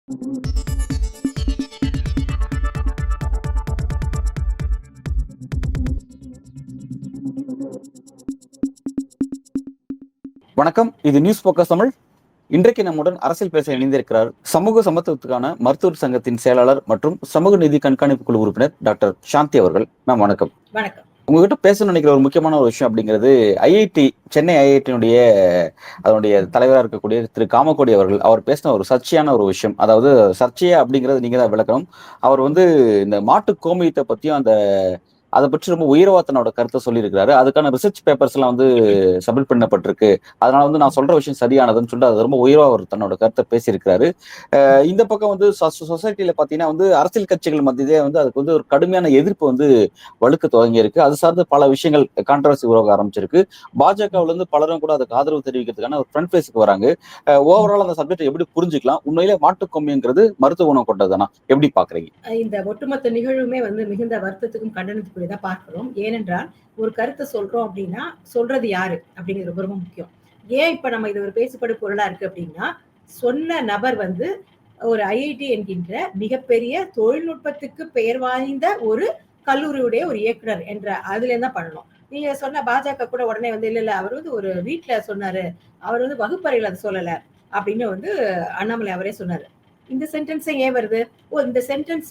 வணக்கம். இது news focus Tamil. இன்றைக்கு நம்முடன் அரசியல் பேச இணைந்திருக்கிறார் சமூக சமத்துவத்துக்கான மருத்துவர் சங்கத்தின் செயலாளர் மற்றும் சமூக நீதி கண்காணிப்பு குழு உறுப்பினர் டாக்டர் சாந்தி அவர்கள். மேம் வணக்கம். வணக்கம். உங்ககிட்ட பேச நினைக்கிற ஒரு முக்கியமான ஒரு விஷயம் அப்படிங்கிறது சென்னை ஐஐடியினுடைய அதனுடைய தலைவராக இருக்கக்கூடிய திரு காமக்கோடி அவர்கள் அவர் பேசின ஒரு சர்ச்சையான ஒரு விஷயம். அதாவது சர்ச்சையா அப்படிங்கிறது நீங்க தான் விளக்கணும். அவர் இந்த மாட்டு கோமியத்தை பத்தியும் அதை பற்றி ரொம்ப உயர்வா தன்னோட கருத்தை சொல்லியிருக்கிறாரு. அதுக்கான ரிசர்ச் பேப்பர்ஸ் எல்லாம் சப்மிட் பண்ணப்பட்டிருக்கு. அதனால நான் சொல்ற விஷயம் சரியானதுன்னு சொல்லிட்டு அது ரொம்ப உயர்வா அவர் தன்னோட கருத்தை பேசியிருக்கிறாரு. இந்த பக்கம் சொசைட்டில பாத்தீங்கன்னா அரசியல் கட்சிகள் மத்தியே அதுக்கு ஒரு கடுமையான எதிர்ப்பு வலுக்க துவங்கி இருக்கு. அது சார்ந்து பல விஷயங்கள் கான்ட்ரவர்சி உருவாக ஆரம்பிச்சிருக்கு. பாஜகவுல பலரும் கூட அதுக்கு ஆதரவு தெரிவிக்கிறதுக்கான ஒரு ஃப்ரண்ட் ஃபேஸுக்கு வராங்க. ஓவரால் அந்த சப்ஜெக்ட் எப்படி புரிஞ்சுக்கலாம்? உண்மையிலே மாட்டுக்கொம்மிங்கிறது மருத்துவ குணம் கொண்டதுதானா? எப்படி பாக்குறீங்க? இந்த ஒட்டுமொத்த நிகழ்வுமே மிகுந்த வருத்தத்துக்கும் கண்டனத்துக்குரியதா பார்க்கிறோம். ஏனென்றால் ஒரு கருத்தை சொல்றோம் அப்படின்னா சொல்றது யாரு அப்படிங்கிறது ரொம்ப முக்கியம். ஏன் இப்ப நம்ம இது ஒரு பேசுபடு பொருளா இருக்கு அப்படின்னா, சொன்ன நபர் ஒரு ஐஐடி என்கின்ற மிகப்பெரிய தொழில்நுட்பத்துக்கு பெயர் வாய்ந்த ஒரு கல்லூரியுடைய ஒரு இயக்குனர் என்ற அதுல இருந்தா பண்ணணும். நீங்க சொன்ன பாஜக கூட உடனே இல்ல அவர் ஒரு வீட்டுல சொன்னாரு, அவர் வகுப்பறையில அதை சொல்லல அப்படின்னு அண்ணாமலை அவரே சொன்னாரு. இந்த சென்டென்ஸே ஏன் வருது? இந்த சென்டென்ஸ்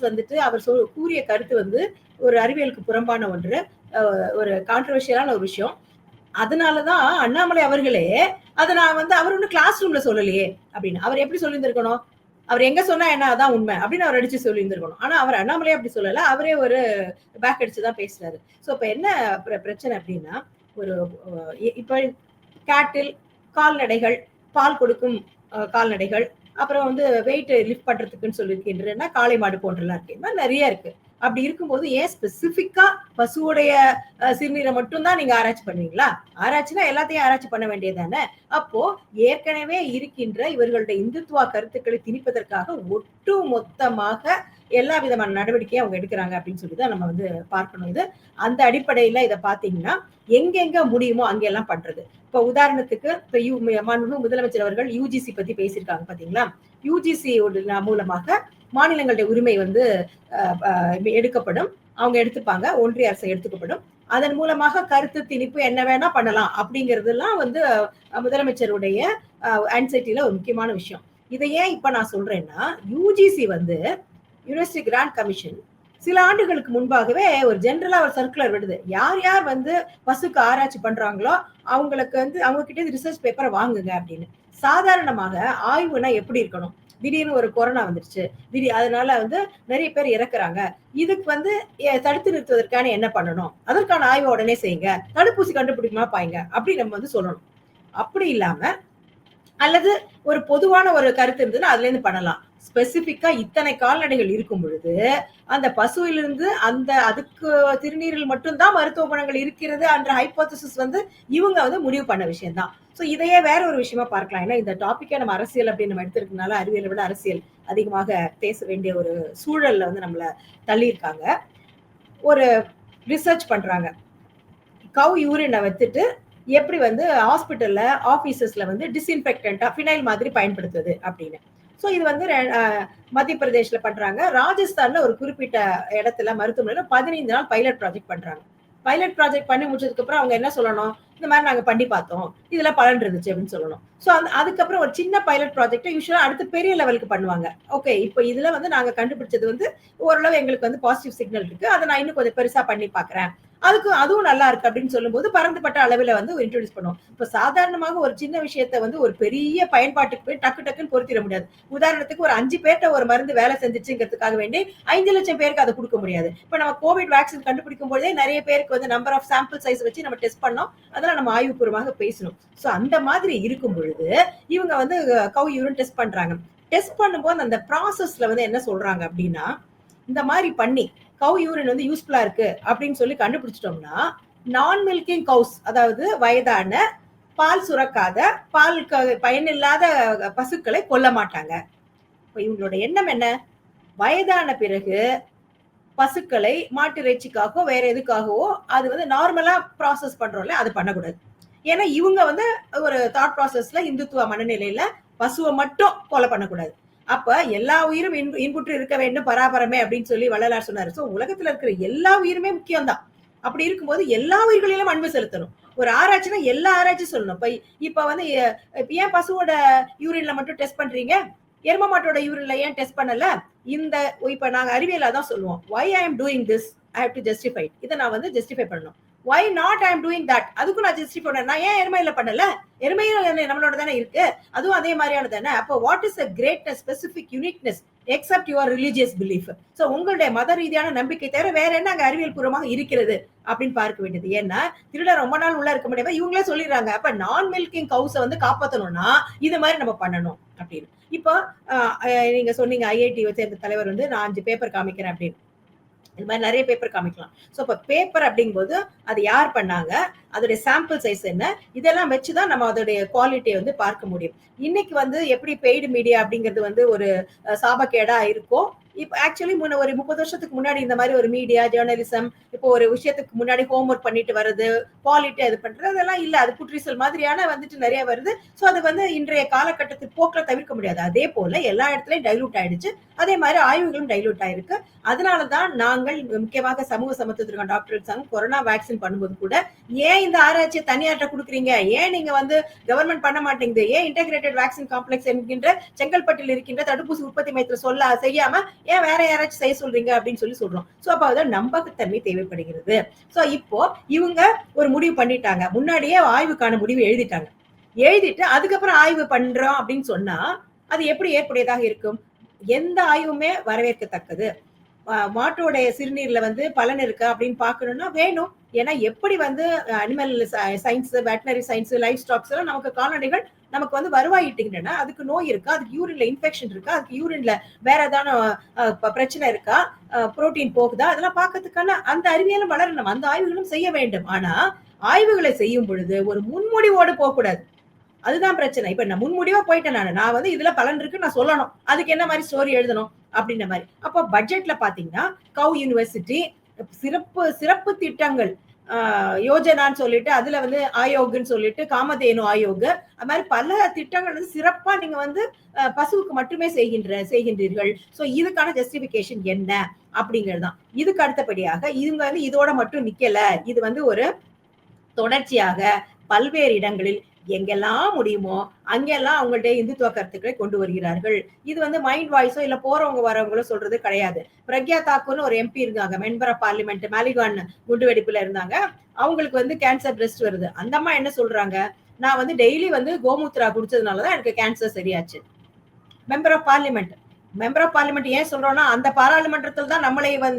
அவர் கூறிய கருத்து ஒரு அறிவியலுக்கு புறம்பான ஒன்று, ஒரு கான்ட்ரவர்ஷியலான ஒரு விஷயம். அதனாலதான் அண்ணாமலை அவர்களே அதை நான் அவர் கிளாஸ் ரூம்ல சொல்லலையே அப்படின்னு அவர் எப்படி சொல்லியிருந்திருக்கணும்? அவர் எங்க சொன்னா என்ன அதான் உண்மை அப்படின்னு அவர் அடிச்சு சொல்லியிருந்திருக்கணும். ஆனா அவர் அண்ணாமலையே அப்படி சொல்லல, அவரே ஒரு பேக் அடிச்சுதான் பேசுறாரு. சோ இப்ப என்ன பிரச்சனை அப்படின்னா, ஒரு இப்ப கேட்டில், கால்நடைகள், பால் கொடுக்கும் கால்நடைகள், அப்புறம் வெயிட் லிஃப்ட் பண்றதுக்குன்னு சொல்லியிருக்கின்றன காளை மாடு போன்றலாம் இருக்கு. இந்த மாதிரி நிறைய இருக்கு. அப்படி இருக்கும்போது ஏன் ஸ்பெசிபிக்கா பசுவோடைய சிறுநீரை மட்டும் தான் நீங்க ஆராய்ச்சி பண்ணுவீங்களா? ஆராய்ச்சினா எல்லாத்தையும் ஆராய்ச்சி பண்ண வேண்டியதானே? அப்போ ஏற்கனவே இருக்கின்ற இவர்களுடைய இந்துத்துவ கருத்துக்களை திணிப்பதற்காக ஒட்டு மொத்தமாக எல்லா விதமான நடவடிக்கையும் அவங்க எடுக்கிறாங்க அப்படின்னு சொல்லிதான் நம்ம பார்க்கணும். இது அந்த அடிப்படையில இதை பாத்தீங்கன்னா எங்கெங்க முடியுமோ அங்கெல்லாம் பண்றது. இப்ப உதாரணத்துக்கு இப்ப முதலமைச்சர் அவர்கள் யூஜிசி பத்தி பேசியிருக்காங்க பாத்தீங்களா? யூஜிசி மூலமாக மாநிலங்களுடைய உரிமை எடுக்கப்படும், அவங்க எடுத்துப்பாங்க, ஒன்றிய அரசு எடுத்துக்கப்படும். அதன் மூலமாக கருத்து திணிப்பு என்ன வேணா பண்ணலாம் அப்படிங்கறதெல்லாம் முதலமைச்சருடைய ஆன்சைட்டில ஒரு முக்கியமான விஷயம். இதை ஏன் இப்ப நான் சொல்றேன்னா, யூஜிசி யூனிவர்சிட்டி கிராண்ட் கமிஷன் சில ஆண்டுகளுக்கு முன்பாகவே ஒரு ஜெனரலா ஒரு சர்க்குலர் விடுது. யார் யார் பசுக்கு ஆராய்ச்சி பண்றாங்களோ அவங்களுக்கு அவங்க கிட்ட ரிசர்ச் பேப்பரை வாங்குங்க அப்படின்னு. சாதாரணமாக ஆய்வுனா எப்படி இருக்கணும்? திடீர்னு ஒரு கொரோனா வந்துருச்சு, அதனால நிறைய பேர் இறக்குறாங்க, இதுக்கு தடுத்து நிறுத்துவதற்கான என்ன பண்ணணும், அதற்கான ஆய்வு உடனே செய்யுங்க, தடுப்பூசி கண்டுபிடிக்குமா பாருங்க அப்படி நம்ம சொல்லணும். அப்படி இல்லாம அல்லது ஒரு பொதுவான ஒரு கருத்து இருந்ததுன்னா அதுல இருந்து பண்ணலாம். ஸ்பெசிபிக்கா இத்தனை கால்நடைகள் இருக்கும் பொழுது அந்த பசுவிலிருந்து அதுக்கு திருநீரில் மட்டும்தான் மருத்துவ குணங்கள் இருக்கிறது என்ற ஹைபோதசிஸ் இவங்க முடிவு பண்ண விஷயம் தான். சோ இதையே வேற ஒரு விஷயமா பார்க்கலாம். ஏன்னா இந்த டாபிக்கை நம்ம அரசியல் அப்படின்னு நம்ம எடுத்திருக்கனால அறிவியலை விட அரசியல் அதிகமாக பேச வேண்டிய ஒரு சூழல்ல நம்மள தள்ளி இருக்காங்க. ஒரு ரிசர்ச் பண்றாங்க, கவ் யூரினை வச்சுட்டு எப்படி ஹாஸ்பிட்டல்ல ஆபீசஸ்ல டிஸ்இன்ஃபெக்டன்டா ஃபினைல் மாதிரி பயன்படுத்துது அப்படின்னு. சோ இது மத்திய பிரதேஷ்ல பண்றாங்க. ராஜஸ்தான்ல ஒரு குறிப்பிட்ட இடத்துல மருத்துவமனையில 15 நாள் பைலட் ப்ராஜெக்ட் பண்றாங்க. பைலட் ப்ராஜெக்ட் பண்ணி முடிச்சதுக்கு அப்புறம் அவங்க என்ன சொல்லணும்? இந்த மாதிரி நாங்க பண்ணி பார்த்தோம், இதுல பலன் இருந்துச்சு அப்படின்னு சொல்லணும். சோ அதுக்கப்புறம் ஒரு சின்ன பைலட் ப்ராஜெக்ட் யூஸ்வலா அடுத்து பெரிய லெவலுக்கு பண்ணுவாங்க. ஓகே, இப்போ இதுல நாங்க கண்டுபிடிச்சது ஓரளவு எங்களுக்கு பாசிட்டிவ் சிக்னல் இருக்கு, அதை நான் இன்னும் கொஞ்சம் பெருசா பண்ணி பாக்குறேன், அதுவும் நல்லா இருக்கு அப்படின்னு சொல்லும்போது பரந்துபட்ட அளவுல இன்ட்ரோடியூஸ் பண்ணுவோம். இப்ப சாதாரணமாக ஒரு சின்ன விஷயத்த ஒரு பெரிய பயன்பாட்டுக்கு போய் டக்கு டக்குன்னு பொருத்திட முடியாது. உதாரணத்துக்கு ஒரு 5 பேர்ட்ட ஒரு மருந்து வேலை செஞ்சுச்சுங்கிறதுக்காக வேண்டி 5 லட்சம் பேருக்கு அதை கொடுக்க முடியாது. இப்ப நம்ம கோவிட் வேக்சின் கண்டுபிடிக்கும் போதே நிறைய பேருக்கு நம்பர் ஆஃப் சாம்பிள் சைஸ் வச்சு நம்ம டெஸ்ட் பண்ணோம், அதெல்லாம் நம்ம ஆய்வுபூர்வமாக பேசணும். சோ அந்த மாதிரி இருக்கும் பொழுது இவங்க கவ் யூரின் டெஸ்ட் பண்றாங்க. டெஸ்ட் பண்ணும்போது அந்த ப்ராசஸ்ல என்ன சொல்றாங்க அப்படின்னா, இந்த மாதிரி பண்ணி கவ் யூரின் யூஸ்ஃபுல்லா இருக்கு அப்படின்னு சொல்லி கண்டுபிடிச்சிட்டோம்னா நான் மில்கிங் கவுஸ், அதாவது வயதான பால் சுரக்காத பயனில்லாத பசுக்களை கொல்ல மாட்டாங்க. இப்ப இவங்களோட எண்ணம் என்ன? வயதான பிறகு பசுக்களை மாட்டு இறைச்சிக்காகவோ வேற எதுக்காகவோ அது நார்மலா ப்ராசஸ் பண்றோம்ல, அது பண்ணக்கூடாது. ஏன்னா இவங்க ஒரு தாட் ப்ராசஸ்ல இந்துத்துவ மனநிலையில பசுவை மட்டும் கொலை பண்ணக்கூடாது. அப்ப எல்லா உயிரும் இன்புற்று இருக்க வேண்டும் பராபரமே அப்படின்னு சொல்லி வள்ளலார் சொன்னாரு. சோ உலகத்துல இருக்கிற எல்லா உயிருமே முக்கியம் தான். அப்படி இருக்கும்போது எல்லா உயிர்களிலும் அன்பு செலுத்தணும். ஒரு ஆராய்ச்சினா எல்லா ஆராய்ச்சி சொல்லணும். இப்ப வந்து ஏன் பசுவோட யூரின்ல மட்டும் டெஸ்ட் பண்றீங்க, எரும மாட்டோட யூரின்ல ஏன் டெஸ்ட் பண்ணல? இந்த இப்ப நாங்க அறிவியலா தான் சொல்லுவோம். why I am doing this I have to justify it. இதை நான் வந்து ஜஸ்டிஃபை பண்ணணும். why not I am doing that, அதுக்கும் நான் ஜஸ்டிஃபை பண்ணேன். நான் ஏன் எருமையில பண்ணல? எருமையும் நம்மளோட தானே இருக்கு, அதுவும் அதே மாதிரியான தானே. அப்போ what is a greatness specific uniqueness except your religious belief? So உங்களுடைய மத ரீதியான நம்பிக்கை தவிர வேற என்ன அங்க அறிவியல் பூர்வமாக இருக்கிறது அப்படின்னு பார்க்க வேண்டியது. ஏன்னா திருட ரொம்ப நாள் உள்ள இருக்க முடியாம இவங்களே சொல்லிடுறாங்க. அப்ப நான் மில்கிங் கவுஸை வந்து காப்பாற்றணும்னா இது மாதிரி நம்ம பண்ணணும் அப்படின்னு. இப்போ நீங்க சொன்னீங்க ஐஐடி சேர்ந்த தலைவர் வந்து நான் 5 பேப்பர் காமிக்கிறேன் அப்படின்னு. இது மாதிரி நிறைய பேப்பர் காமிக்கலாம். சோ இப்ப பேப்பர் அப்படிங்கும்போது அது யார் பண்ணாங்க, அதோடைய சாம்பிள் சைஸ் என்ன, இதெல்லாம் வச்சுதான் நம்ம அதோடைய குவாலிட்டியை வந்து பார்க்க முடியும். இன்னைக்கு வந்து எப்படி பெய்டு மீடியா அப்படிங்கிறது வந்து ஒரு சாபக்கேடா இருக்கும். இப்ப ஆக்சுவலி ஒரு 30 வருஷத்துக்கு முன்னாடி இந்த மாதிரி ஒரு மீடியா ஜேர்னலிசம், இப்போ ஒரு விஷயத்துக்கு முன்னாடி ஹோம்ஒர்க் பண்ணிட்டு வருது, குவாலிட்டி அது பண்றது, அதெல்லாம் இல்ல. அது குற்றீசல் மாதிரியான வந்துட்டு நிறைய வருது. சோ அது வந்து இன்றைய காலகட்டத்துக்கு போக்குல தவிர்க்க முடியாது. அதே போல எல்லா இடத்துலயும் டைலூட் ஆயிடுச்சு. அதே மாதிரி ஆய்வுகளும் டைலூட் ஆயிருக்கு. அதனாலதான் நாங்கள் முக்கியமாக சமூக சமத்துவத்திற்கான டாக்டர் சங்கம் கொரோனா வேக்சின் பண்ணும்போது கூட ஏன் இந்த ஆராய்ச்சியை தனியார்ட்ட கொடுக்குறீங்க, ஏன் நீங்க வந்து கவர்மெண்ட் பண்ண மாட்டேங்குது, ஏன் இன்டகிரேட்டட் வேக்சின் காம்ப்ளெக்ஸ் என்கின்ற செங்கல்பட்டில் இருக்கின்ற தடுப்பூசி உற்பத்தி மையத்தில் செய்யாம ஏன் வேற யாராச்சும் செய்ய சொல்றீங்க அப்படின்னு சொல்றோம். சோ அப்ப அதான் நம்பகத்தன்மை தேவைப்படுகிறது. சோ இப்போ இவங்க ஒரு முடிவு பண்ணிட்டாங்க, முன்னாடியே ஆய்வுக்கான முடிவு எழுதிட்டு அதுக்கப்புறம் ஆய்வு பண்றோம் அப்படின்னு சொன்னா அது எப்படி ஏற்புடையதாக இருக்கும்? எந்த ஆய்வுமே வரவேற்கத்தக்கது. மாட்டோடைய சிறுநீர்ல வந்து பலன் இருக்கா அப்படின்னு பாக்கணும்னா வேணும். ஏன்னா எப்படி வந்து animal science, veterinary science, life stocks எல்லாம் நமக்கு கால்நடைகள் நமக்கு வந்து வருவாயிட்டுங்கன்னா அதுக்கு நோய் இருக்கா, அதுக்கு யூரின்ல இன்ஃபெக்ஷன் இருக்கா, அதுக்கு யூரின்ல வேற ஏதாவது பிரச்சனை இருக்கா, புரோட்டீன் போகுதா, அதெல்லாம் பார்க்கறதுக்கான அந்த அறிவியலும் வளரணும், அந்த ஆய்வுகளும் செய்ய வேண்டும். ஆனா ஆய்வுகளை செய்யும் பொழுது ஒரு முன்முடிவோடு போகக்கூடாது. அதுதான் பிரச்சனை. இப்ப நான் முன்முடிவா போயிட்டேன், நான் வந்து இதுல பலன் இருக்கு நான் சொல்லணும், அதுக்கு என்ன மாதிரி ஸ்டோரி எழுதணும் அப்படின்ற மாதிரி. அப்போ பட்ஜெட்ல பாத்தீங்கன்னா கவ் யூனிவர்சிட்டி சிறப்பு திட்டங்கள் யோஜனான்னு சொல்லிட்டு அதுல வந்து ஆயோக்னு சொல்லிட்டு காமதேனு ஆயோக், அது மாதிரி பல திட்டங்கள் வந்து சிறப்பா நீங்க வந்து பசுவுக்கு மட்டுமே செய்கின்றீர்கள். சோ இதுக்கான ஜஸ்டிபிகேஷன் என்ன அப்படிங்கறதுதான். இதுக்கு அடுத்தபடியாக இவங்க வந்து இதோட மட்டும் நிக்கல, இது வந்து ஒரு தொடர்ச்சியாக பல்வேறு இடங்களில் எங்கெல்லாம் முடியுமோ அங்கெல்லாம் அவங்கள்ட்ட இந்துத்துவ கருத்துக்களை கொண்டு வருகிறார்கள். இது வந்து மைண்ட் வாய்ஸோ இல்ல போறவங்க வரவங்களோ சொல்றது கிடையாது. பிரக்யா தாக்கூர்னு ஒரு எம்பி இருந்தாங்க, மெம்பர் ஆஃப் பார்லிமெண்ட், மாலிகான் குண்டு வெடிப்புல இருந்தாங்க. அவங்களுக்கு வந்து கேன்சர் பிரெஸ்ட் வருது. அந்த அம்மா என்ன சொல்றாங்க, நான் வந்து டெய்லி வந்து கோமூத்ரா குடிச்சதுனாலதான் எனக்கு கேன்சர் சரியாச்சு. மெம்பர் ஆஃப் பார்லிமெண்ட் ஏன் சொல்றோம்னா அந்த பாராளுமன்றத்தில் தான்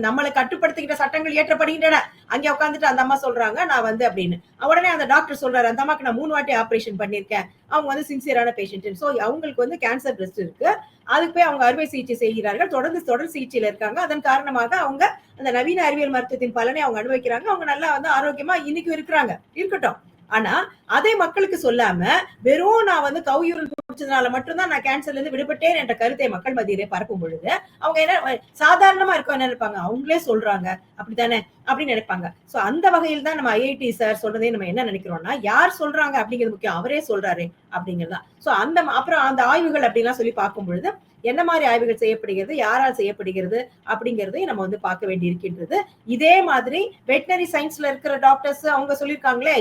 நம்மளை கட்டுப்படுத்துகிற சட்டங்கள் இயற்றப்படுகின்றன. அங்கே உட்காந்துட்டு அந்த அம்மா சொல்றாங்க நான் வந்து அப்படின்னு. உடனே அந்த டாக்டர் சொல்றாரு, அந்த அம்மாக்கு நான் 3 வாட்டி ஆபரேஷன் பண்ணிருக்கேன், அவங்க வந்து சின்சியரான பேஷண்ட். சோ அவங்களுக்கு வந்து கேன்சர் பிரெஸ்ட் இருக்கு, அதுக்கு போய் அவங்க அறுவை சிகிச்சை செய்கிறார்கள், தொடர் சிகிச்சையில இருக்காங்க. அதன் காரணமாக அவங்க அந்த நவீன அறிவியல் மருத்துவத்தின் பலனை அவங்க அனுபவிக்கிறாங்க. அவங்க நல்லா வந்து ஆரோக்கியமா இன்னைக்கு இருக்கிறாங்க, இருக்கட்டும். ஆனா அதே மக்களுக்கு சொல்லாம வெறும் நான் வந்து கவ்யூரன் குடிச்சதுனால மட்டும்தான் நான் கேன்சர்ல இருந்து விடுபட்டேன் என்ற கருத்தை மக்கள் மத்தியிலே பரப்பும் பொழுது அவங்க என்ன சாதாரணமா இருக்கும் என்ன நினைப்பாங்க, அவங்களே சொல்றாங்க அப்படித்தானே அப்படின்னு நினைப்பாங்க. சோ அந்த வகையில் தான் நம்ம ஐஐடி சார் சொல்றதே நம்ம என்ன நினைக்கிறோம்னா, யார் சொல்றாங்க அப்படிங்கிறது முக்கியம், அவரே சொல்றாரு அப்படிங்கிறதா. சோ அப்புறம் அந்த ஆய்வுகள் அப்படின்லாம் சொல்லி பார்க்கும் பொழுது என்ன மாதிரி ஆய்வுகள் செய்யப்படுகிறது, யாரால் செய்யப்படுகிறது அப்படிங்கறதையும் நம்ம வந்து பார்க்க வேண்டி இருக்கின்றது. இதே மாதிரி வெட்டனரி சயின்ஸ்ல இருக்கிற டாக்டர்ஸ் அவங்க சொல்லியிருக்காங்களே,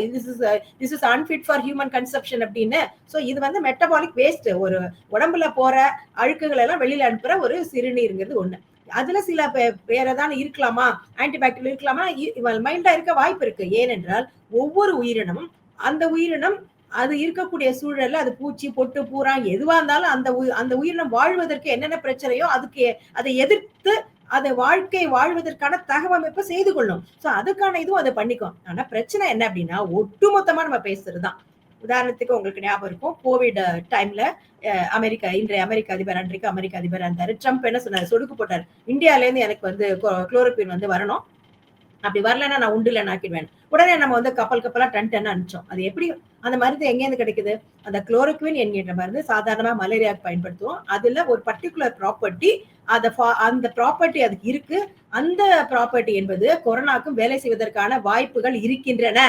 this is unfit for human consumption அப்படின்னு. சோ இது வந்து மெட்டபாலிக் வேஸ்ட், ஒரு உடம்புல போற அழுக்குகள் எல்லாம் வெளியில அனுப்புற ஒரு சிறுநீருங்கிறது ஒண்ணு. அதுல சில வேற ஏதாவது இருக்கலாமா, ஆன்டிபாக்டீரியல் இருக்கலாமா, மைல்டா இருக்க வாய்ப்பு இருக்கு. ஏனென்றால் ஒவ்வொரு உயிரினமும் அந்த உயிரினம் அது இருக்கக்கூடிய சூழல்ல அது பூச்சி பொட்டு பூரா எதுவா இருந்தாலும் அந்த உயிரினம் வாழ்வதற்கு என்னென்ன பிரச்சனையோ அதுக்கு அதை எதிர்த்து அதை வாழ்க்கை வாழ்வதற்கான தகவமைப்பை செய்து கொள்ளும். சோ அதுக்கான இதுவும் அதை பண்ணிக்கும். ஆனா பிரச்சனை என்ன அப்படின்னா ஒட்டுமொத்தமா நம்ம பேசுறதுதான். உதாரணத்துக்கு உங்களுக்கு ஞாபகம் இருக்கும், கோவிட் டைம்ல இன்றைய அமெரிக்க அதிபர், அன்றைக்கு அமெரிக்க அதிபர் இருந்தாரு ட்ரம்ப், என்ன சொன்னாரு, சொடுக்கு போட்டாரு, இந்தியால இருந்து எனக்கு வந்து குளோரோக்வின் வந்து வரணும், அப்படி வரலன்னா நான் உண்டுல நாக்கிடுவேன். உடனே நம்ம வந்து கப்பலா டன் அனுப்பிச்சோம். அது எப்படி அந்த மருந்து எங்க இருந்து கிடைக்குது? அந்த குளோரோக்வின் என்கின்ற மருந்து சாதாரணமா மலேரியாவுக்கு பயன்படுத்துவோம். அதுல ஒரு பர்டிகுலர் ப்ராப்பர்ட்டி, அந்த ப்ராப்பர்ட்டி அதுக்கு இருக்கு. அந்த ப்ராப்பர்ட்டி என்பது கொரோனாக்கும் வேலை செய்வதற்கான வாய்ப்புகள் இருக்கின்றன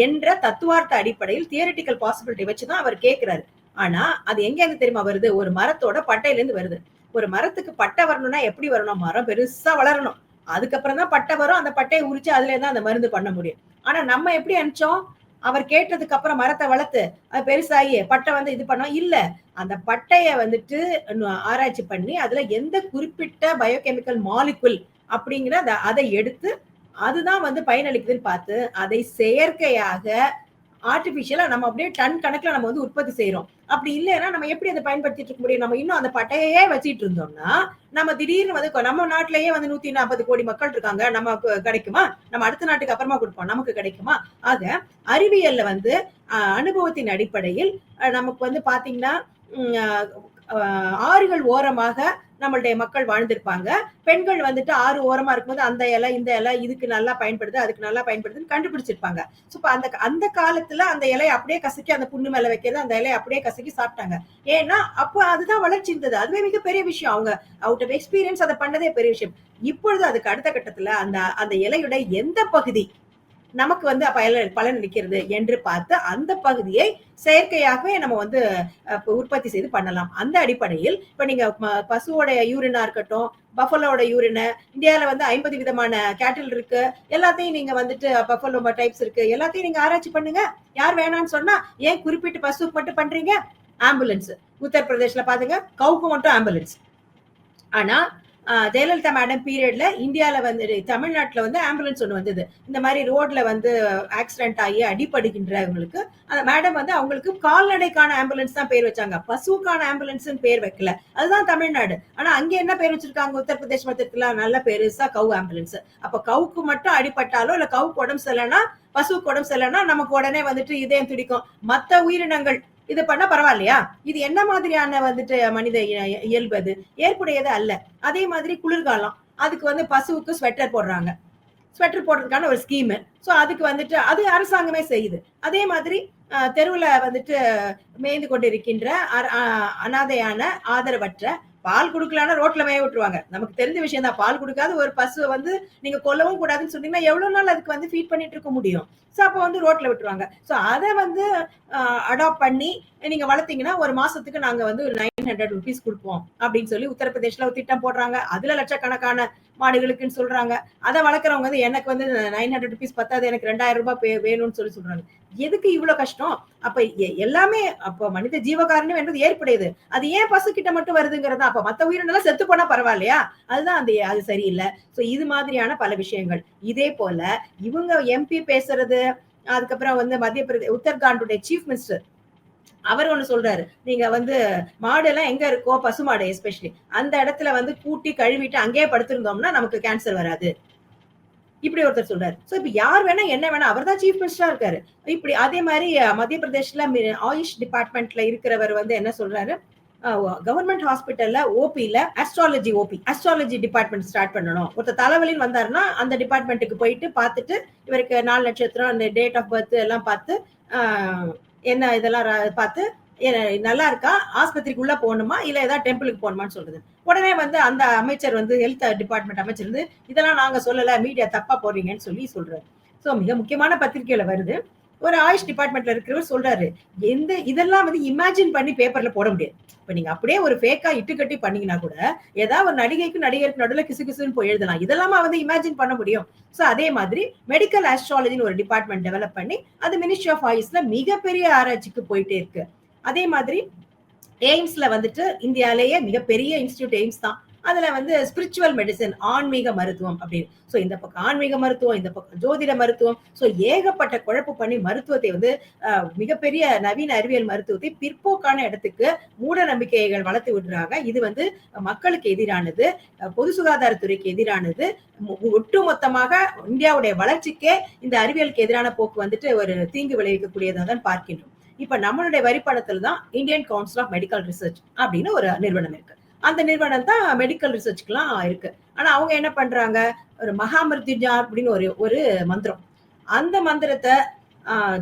என்ற தத்துவார்த்த அடிப்படையில் தியரிட்டிக்கல் பாசிபிலிட்டி வச்சுதான் அவர் கேட்கிறாரு. ஆனா அது எங்க இருந்து தெரியுமா வருது? ஒரு மரத்தோட பட்டையில இருந்து வருது. ஒரு மரத்துக்கு பட்டை வரணும்னா எப்படி வரணும்? மரம் பெருசா வளரணும். அதுக்கப்புறம் தான் பட்டை வரும். அந்த பட்டையை உரிச்சு அதுல தான் அந்த மருந்து பண்ண முடியும். ஆனா நம்ம எப்படி அனுப்பிச்சோம்? அவர் கேட்டதுக்கு அப்புறம் மரத்த வளர்த்து, அது பெருசாகி பட்டை வந்து இது பண்ணோம். இல்ல. அந்த பட்டைய வந்துட்டு ஆராய்ச்சி பண்ணி, அதுல எந்த குறிப்பிட்ட பயோகெமிக்கல் மாலிக்யூல் அப்படிங்கிற அதை எடுத்து, அதுதான் வந்து பயனளிக்குதுன்னு பார்த்து, அதை செயற்கையாக ஆர்டிபிஷியலா நம்ம அப்படியே டன் கணக்குல நம்ம வந்து உற்பத்தி செய்றோம். அப்படி இல்லைன்னா நம்ம எப்படி அதை பயன்படுத்திட்டு இருக்க முடியும்? நம்ம இன்னும் அந்த பட்டையையே வச்சிட்டு இருந்தோம்னா, நம்ம திடீர்னு வந்து நம்ம நாட்டிலேயே வந்து 140 கோடி மக்கள் இருக்காங்க. நமக்கு கிடைக்குமா? நம்ம அடுத்த நாட்டுக்கு அப்புறமா குடுப்போம். நமக்கு கிடைக்குமா? ஆக அறிவியல்ல வந்து அனுபவத்தின் அடிப்படையில் நமக்கு வந்து பார்த்தீங்கன்னா, ம் அ ஆறுகள் ஓரமாக நம்மளுடைய மக்கள் வாழ்ந்திருப்பாங்க. பெண்கள் வந்துட்டு ஆறு ஓரமா இருக்கும்போது அந்த இலை, இந்த இலை இதுக்கு நல்லா பயன்படுது, அதுக்கு நல்லா பயன்படுதுன்னு கண்டுபிடிச்சிருப்பாங்க. ஸோ இப்ப அந்த அந்த காலத்துல அந்த இலைய அப்படியே கசக்கி அந்த புண்ணு மேல வைக்கிறது, அந்த இலைய அப்படியே கசக்கி சாப்பிட்டாங்க. ஏன்னா, அப்ப அதுதான் வளர்ச்சி இருந்தது. அதுவே மிகப்பெரிய விஷயம். அவங்க அவுட் ஆஃப் எக்ஸ்பீரியன்ஸ் அத பண்ணதே பெரிய விஷயம். இப்பொழுது அதுக்கு அடுத்த கட்டத்துல அந்த அந்த இலையுடைய எந்த பகுதி நமக்கு வந்து பலன் அளிக்கிறது என்று பார்த்து அந்த பகுதியை செயற்கையாகவே நம்ம வந்து உற்பத்தி செய்து பண்ணலாம். அந்த அடிப்படையில் இப்ப நீங்க பசுவோட யூரினா இருக்கட்டும், பஃபலோட யூரின், இந்தியால வந்து 50 விதமான கேட்டில் இருக்கு. எல்லாத்தையும் நீங்க வந்துட்டு பஃபலோ டைப்ஸ் இருக்கு. எல்லாத்தையும் நீங்க ஆராய்ச்சி பண்ணுங்க. யார் வேணாம்னு சொன்னா, ஏன் குறிப்பிட்டு பசுக்கு மட்டும் பண்றீங்க? ஆம்புலன்ஸ். உத்தரப்பிரதேஷ்ல பாத்துங்க, கவுக்கு மட்டும் ஆம்புலன்ஸ். ஆனா ஜெயலலிதா மேடம் பீரியட்ல இந்தியால வந்து தமிழ்நாட்டுல வந்து ஆம்புலன்ஸ் ஒண்ணு வந்தது. இந்த மாதிரி ரோட்ல வந்து ஆக்சிடென்ட் ஆகி அடிபடுகின்றவங்களுக்கு அந்த மேடம் வந்து அவங்களுக்கு கால்நடைக்கான ஆம்புலன்ஸ் தான் பேர் வச்சாங்க. பசுக்கான ஆம்புலன்ஸ் பேர் வைக்கல. அதுதான் தமிழ்நாடு. ஆனா அங்க என்ன பேர் வச்சிருக்காங்க? உத்தரப்பிரதேஷ் மத்தியத்துல நல்ல பெருசா கவு ஆம்புலன்ஸ். அப்ப கவுக்கு மட்டும் அடிபட்டாலோ இல்ல கவுக்கு உடம்பு சரியில்லைன்னா, பசுக்கு உடம்பு சரியில்லைன்னா நமக்கு உடனே வந்துட்டு இதயம் துடிக்கும். மத்த உயிரினங்கள் இது பண்ணா பரவாயில்லையா? இது என்ன மாதிரியான வந்துட்டு மனித இயல்பு அது? ஏற்புடையது அல்ல. அதே மாதிரி குளிர்காலம். அதுக்கு வந்து பசுவுக்கு ஸ்வெட்டர் போடுறாங்க. ஸ்வெட்டர் போடுறதுக்கான ஒரு ஸ்கீம். சோ அதுக்கு வந்துட்டு அது அரசாங்கமே செய்யுது. அதே மாதிரி தெருவுல வந்துட்டு மேய்ந்து கொண்டிருக்கின்ற அனாதையான ஆதரவற்ற பால் குடுக்கலன்னா ரோட்ல மேய விட்டுருவாங்க. நமக்கு தெரிஞ்ச விஷயம் தான். பால் குடுக்காத ஒரு பசுவை வந்து நீங்க கொல்லவும் கூடாதுன்னு சொன்னீங்கன்னா எவ்வளவு நாள் அதுக்கு வந்து ஃபீட் பண்ணிட்டு இருக்க முடியும்? சோ அப்ப வந்து ரோட்ல விட்டுருவாங்க. சோ அதை வந்து அடாப்ட் பண்ணி நீங்க வளர்த்தீங்கன்னா ஒரு மாசத்துக்கு நாங்க வந்து ₹900 கொடுப்போம் அப்படின்னு சொல்லி உத்தரப்பிரதேஷ்ல ஒரு திட்டம் போடுறாங்க. அதுல லட்சக்கணக்கான மாடுகளுக்குன்னு சொல்றாங்க. அதை வளர்க்குறவங்க வந்து எனக்கு வந்து ₹900 பத்தாது, எனக்கு ₹2000 வேணும்னு சொல்லி சொல்றாங்க. எதுக்கு இவ்வளவு கஷ்டம்? அப்ப எல்லாமே அப்ப மனித ஜீவகாருண்யம் என்பது ஏற்புடையது. அது ஏன் பசு கிட்ட மட்டும் வருதுங்கிறதா? அப்ப மத்த உயிரினெல்லாம் செத்து போனா பரவாயில்லையா? அதுதான் அது சரியில்லை. சோ இது மாதிரியான பல விஷயங்கள். இதே போல இவங்க எம்பி பேசுறது, அதுக்கப்புறம் வந்து மத்திய பிரதேச உத்தரகாண்டுடைய சீஃப் மினிஸ்டர் அவர் ஒண்ணு சொல்றாரு. நீங்க வந்து மாடு எல்லாம் எங்க இருக்கோ, பசுமாடு எஸ்பெஷலி அந்த இடத்துல வந்து கூட்டி கழுவிட்டு அங்கேயே படுத்திருந்தோம்னா நமக்கு கேன்சர் வராது. இப்படி ஒருத்தர் சொல்றாரு. சோ இப்ப யார் வேணா என்ன வேணா அவர் தான் சீஃப் மினிஸ்டரா இருக்காரு. இப்படி அதே மாதிரி மத்திய பிரதேஷ்ல ஆயுஷ் டிபார்ட்மெண்ட்ல இருக்கிறவர் வந்து என்ன சொல்றாரு? கவர்மெண்ட் ஹாஸ்பிட்டல்ல ஓபில அஸ்ட்ராலஜி டிபார்ட்மெண்ட் ஸ்டார்ட் பண்ணணும். ஒருத்தர் தலைவலின்னு வந்தாருன்னா அந்த டிபார்ட்மெண்ட்டுக்கு போயிட்டு பார்த்துட்டு இவருக்கு நாள் நட்சத்திரம், அந்த டேட் ஆஃப் பர்த் எல்லாம் பார்த்து என்ன இதெல்லாம் பார்த்து நல்லா இருக்கா, ஆஸ்பத்திரிக்கு உள்ள போகணுமா இல்ல ஏதாவது டெம்பிளுக்கு போகணுமான்னு சொல்றது. உடனே வந்து அந்த அமைச்சர் வந்து ஹெல்த் டிபார்ட்மெண்ட் அமைச்சர் வந்து இதெல்லாம் நாங்க சொல்லல, மீடியா தப்பா போடுறீங்கன்னு சொல்லி சொல்றாரு. சோ மிக முக்கியமான பத்திரிகையில வருது. ஒரு ஆயுஷ் டிபார்ட்மெண்ட்ல இருக்கிறவர் சொல்றாரு, இதெல்லாம் வந்து இமேஜின் பண்ணி பேப்பர்ல போட முடியாது. இப்ப நீங்க அப்படியே ஒரு ஃபேக்கா இட்டுக்கட்டி பண்ணீங்கன்னா கூட ஏதாவது ஒரு நடிகைக்கும் நடிகருக்கு நடுவில் கிசு கிசுன்னு போய் எழுதலாம். இதெல்லாமா வந்து இமேஜின் பண்ண முடியும்? சோ அதே மாதிரி மெடிக்கல் ஆஸ்ட்ராலஜின்னு ஒரு டிபார்ட்மெண்ட் டெவலப் பண்ணி அது மினிஸ்ட்ரி ஆஃப் ஆயுஷ்ல மிகப்பெரிய ஆராய்ச்சிக்கு போயிட்டே இருக்கு. அதே மாதிரி எய்ம்ஸ்ல வந்துட்டு இந்தியாலேயே மிகப்பெரிய இன்ஸ்டிடியூட் எய்ம்ஸ் தான். அதுல வந்து ஸ்பிரிச்சுவல் மெடிசன், ஆன்மீக மருத்துவம் அப்படின்னு. சோ இந்த பக்கம் ஆன்மீக மருத்துவம், இந்த பக்கம் ஜோதிட மருத்துவம். சோ ஏகப்பட்ட குழப்பு பண்ணி மருத்துவத்தை வந்து மிகப்பெரிய நவீன அறிவியல் மருத்துவத்தை பிற்போக்கான இடத்துக்கு மூட நம்பிக்கைகள் வளர்த்து விடுறாங்க. இது வந்து மக்களுக்கு எதிரானது, பொது சுகாதாரத்துறைக்கு எதிரானது, ஒட்டுமொத்தமாக இந்தியாவுடைய வளர்ச்சிக்கே இந்த அறிவியலுக்கு எதிரான போக்கு வந்துட்டு ஒரு தீங்கு விளைவிக்கக்கூடியதாக தான் பார்க்கின்றோம். இப்ப நம்மளுடைய வரிப்பணத்துல தான் Indian council of medical research அப்படின்னு ஒரு நிறுவனம் இருக்கு. அந்த நிறுவனம் தான் மெடிக்கல் ரிசர்ச்க்குலாம் இருக்கு. ஆனா அவங்க என்ன பண்றாங்க? ஒரு மகாமிருத்யுஞ்சா அப்படின்னு ஒரு மந்திரம். அந்த மந்திரத்தை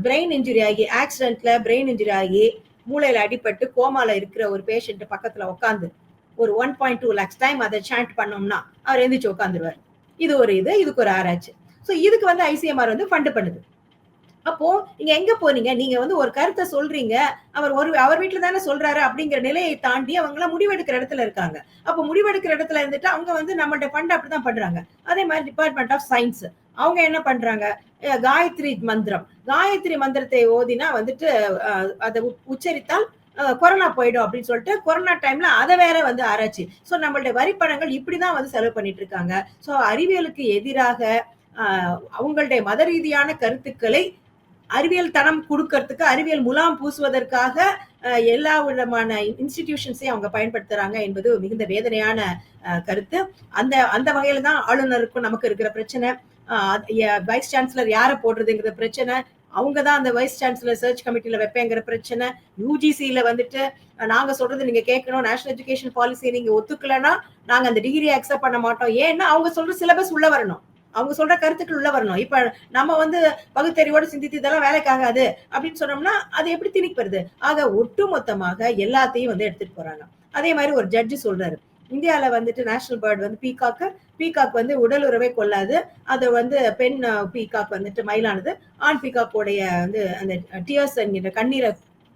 பிரெயின் இன்ஜுரி ஆகி, ஆக்சிடென்ட்ல பிரெயின் இன்ஜுரி ஆகி மூளையில அடிபட்டு கோமால இருக்கிற ஒரு பேஷண்ட் பக்கத்துல உட்காந்து ஒரு 1.2 lakhs டைம் அதை சாண்ட் பண்ணோம்னா அவர் எந்திரிச்சு உட்காந்துருவார். இதுக்கு ஒரு ஆராய்ச்சி. சோ இதுக்கு வந்து ஐசிஎம்ஆர் வந்து ஃபண்ட் பண்ணுது. அப்போ நீங்க எங்க போறீங்க? நீங்க வந்து ஒரு கருத்த சொல்றீங்க. அவர் வீட்ல தானே சொல்றாரு அப்படிங்கிற நிலையை தாண்டி அவங்கலாம் முடிவெடுக்கிற இடத்துல இருக்காங்க. அப்ப முடிவெடுக்கிற இடத்துல இருந்துட்டு அவங்க வந்து நம்மள்ட்ட ஃபண்ட் அப்படிதான் பண்றாங்க. அதே மாரி டிபார்ட்மெண்ட் ஆஃப் சயன்ஸ் அவங்க என்ன பண்றாங்க? காயத்ரி மந்திரம். காயத்ரி மந்திரத்தை ஓதினா வந்துட்டு அத உச்சரித்தால் கொரோனா போயிடும் அப்படின்னு சொல்லிட்டு கொரோனா டைம்ல அத வேற வந்து ஆராய்ச்சி. சோ நம்மளுடைய வரி பணங்கள் இப்படிதான் வந்து செலவு பண்ணிட்டு இருக்காங்க. சோ அறிவியலுக்கு எதிராக அ அவங்களுடைய மத ரீதியான கருத்துக்களை அறிவியல் தனம் குடுக்கறதுக்கு, அறிவியல் முலாம் பூசுவதற்காக எல்லா விதமான இன்ஸ்டிடியூஷன்ஸையும் அவங்க பயன்படுத்துறாங்க என்பது மிகுந்த வேதனையான கருத்து. அந்த அந்த வகையில தான் ஆளுநருக்கும் நமக்கு இருக்கிற பிரச்சனை. வைஸ் சான்சலர் யார போடுறதுங்கிற பிரச்சனை. அவங்க தான் அந்த வைஸ் சான்சலர் சர்ச் கமிட்டில வைப்பேங்கிற பிரச்சனை. யுஜிசில வந்துட்டு நாங்க சொல்றது நீங்க கேட்கணும். நேஷனல் எஜுகேஷன் பாலிசியை நீங்க ஒத்துக்கலன்னா, நாங்க அந்த டிகிரியை அக்செப்ட் பண்ண மாட்டோம். ஏன்னா அவங்க சொல்ற சிலபஸ் உள்ள வரணும். அவங்க சொல்ற கருத்துக்கள் உள்ள வரணும். இப்ப நம்ம வந்து பகுத்தறிவோடு சிந்தித்து இதெல்லாம் வேலைக்கு ஆகாது அப்படின்னு சொன்னோம்னா அது எப்படி திணிக்கிறது? ஆக ஒட்டுமொத்தமாக எல்லாத்தையும் வந்து எடுத்துட்டு போறாங்க. அதே மாதிரி ஒரு ஜட்ஜி சொல்றாரு. இந்தியால வந்துட்டு நேஷனல் பேர்ட் வந்து பீகாக் வந்து உடல் உறவை கொள்ளாது. அது வந்து பெண் பீகாக் வந்துட்டு மயிலானது. ஆண் பீகாக்கோடைய வந்து அந்த டியர்ஸ் என்கிற கண்ணீரை